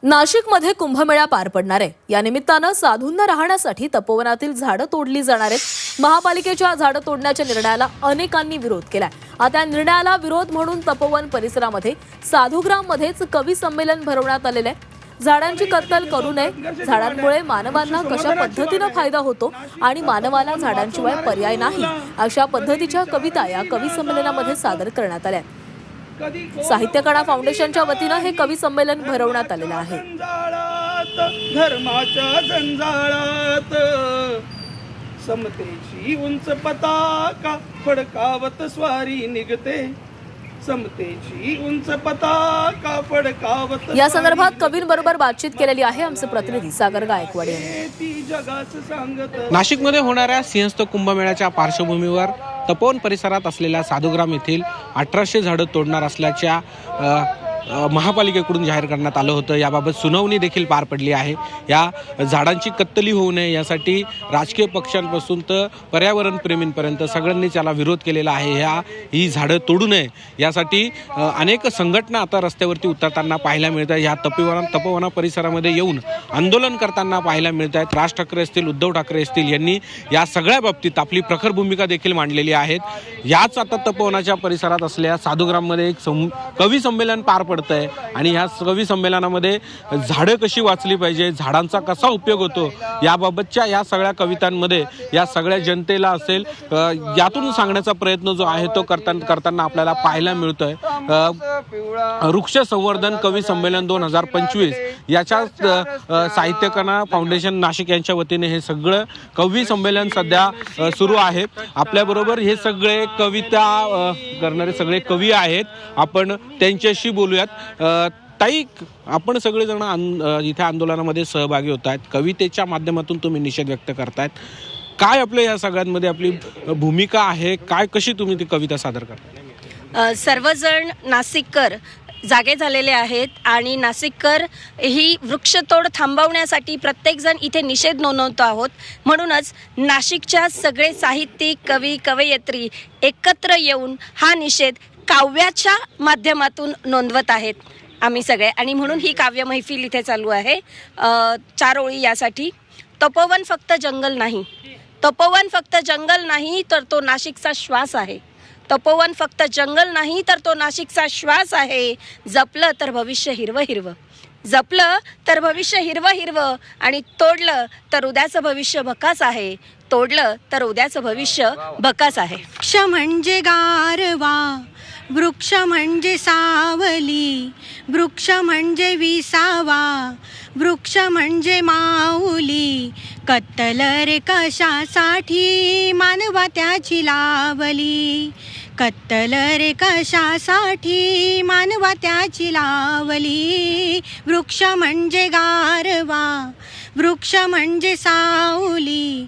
नाशिकमध्ये कुंभमेळा पार पडणार आहे। या निमित्तानं साधूंना राहण्यासाठी तपोवनातील झाडं तोडली जाणार आहेत। महापालिकेच्या झाडं तोडण्याच्या निर्णयाला अनेकांनी विरोध केलाय। आता या निर्णयाला विरोध म्हणून तपोवन परिसरामध्ये साधूग्राममध्येच कवी संमेलन भरवण्यात आलेलं आहे। झाडांची कत्तल करू नये, झाडांमुळे मानवांना कशा पद्धतीने फायदा होतो आणि मानवाला झाडांशिवाय पर्याय नाही, अशा पद्धतीच्या कविता या कवी संमेलनामध्ये सादर करण्यात आल्या। साहित्य कणा फाउंडेशनच्या वतीने हे कवी संमेलन भरवण्यात आलेलं आहे। धर्माच्या जंजाळात समतेची उंच पताका फडकावत स्वारी निघते, समतेची उंच पताका फडकावत। या संदर्भात कवींबरोबर बातचीत केलेली आहे आमचे प्रतिनिधी सागर गायकवाड यांनी। नाशिकमध्ये होणाऱ्या सिंहस्थ कुंभमेळ्याच्या पार्श्वभूमीवर तपोवन परिसरात असलेल्या साधूग्राम येथील 1800 झाडं तोडणार असल्याच्या महापालिकेकडून जाहीर करण्यात आलं होतं। याबाबत सुनावणी देखील पार पडली आहे। या झाडांची कत्तली होऊ नये यासाठी राजकीय पक्षांपासून तर पर्यावरण प्रेमींपर्यंत सगळ्यांनी त्याला विरोध केलेला आहे। ही झाडं तोडू नये यासाठी अनेक संघटना आता रस्त्यावरती उतरताना पाहायला मिळत आहे। या तपोवना परिसरामध्ये येऊन आंदोलन करताना पाहायला मिळत आहेत। राज ठाकरे असतील, उद्धव ठाकरे असतील यांनी या सगळ्या बाबतीत आपली प्रखर भूमिका देखील मांडलेली आहे। याच आता तपोवनाच्या परिसरात असलेल्या साधूग्राममध्ये एक कवी संमेलन पार पडतं आहे आणि ह्या कवी संमेलनामध्ये झाडं कशी वाचली पाहिजे, झाडांचा कसा उपयोग होतो याबाबतच्या या सगळ्या कवितांमध्ये या सगळ्या जनतेला असेल यातून सांगण्याचा प्रयत्न जो आहे तो करताना आपल्याला पाहायला मिळतोय। वृक्ष संवर्धन कवी संमेलन 2025 याच्या साहित्य कणा फाउंडेशन नाशिक यांच्या वतीने हे सगळं कवी संमेलन सध्या सुरू आहे। आपल्याबरोबर हे सगळे कविता करणारे सगळे कवी आहेत, आपण त्यांच्याशी बोलूयात। ताई, आपण सगळेजण इथे आंदोलनामध्ये सहभागी होत आहेत, कवितेच्या माध्यमातून तुम्ही निषेध व्यक्त करतायत। काय आपल्या या सगळ्यांमध्ये आपली भूमिका आहे, काय कशी तुम्ही ती कविता सादर करता? सर्वजण नाशिककर जागे झालेले आहेत आणि नाशिककर ही वृक्षतोड थांबवण्यासाठी प्रत्येकजण इथे निषेध नोंदवतो आहोत। म्हणूनच नाशिकच्या सगळे साहित्यिक, कवी, कवयित्री एकत्र येऊन हा निषेध काव्याच्या माध्यमातून नोंदवत आहेत आम्ही सगळे। आणि म्हणून ही काव्य मैफिल इथे चालू आहे। 4 ओळी यासाठी। तपोवन फक्त जंगल नाही, तपोवन फक्त जंगल नाही तर तो नाशिकचा श्वास आहे। तपोवन फक्त जंगल नाही तर तो नाशिकचा श्वास आहे। जपलं तर भविष्य हिरवं हिरवं, जपलं तर भविष्य हिरवं हिरवं आणि तोडलं तर उद्याचं भविष्य भकास आहे, तोडलं तर उद्याचं भविष्य भकास आहे। वृक्ष म्हणजे गारवा, वृक्ष म्हणजे सावली, वृक्ष म्हणजे विसावा, वृक्ष म्हणजे माऊली। कत्तल रे कशासाठी मानवा त्याची लावली, कत्तल रे कशासाठी मानवा त्याची लावली। वृक्ष म्हणजे गारवा, वृक्ष म्हणजे सावली।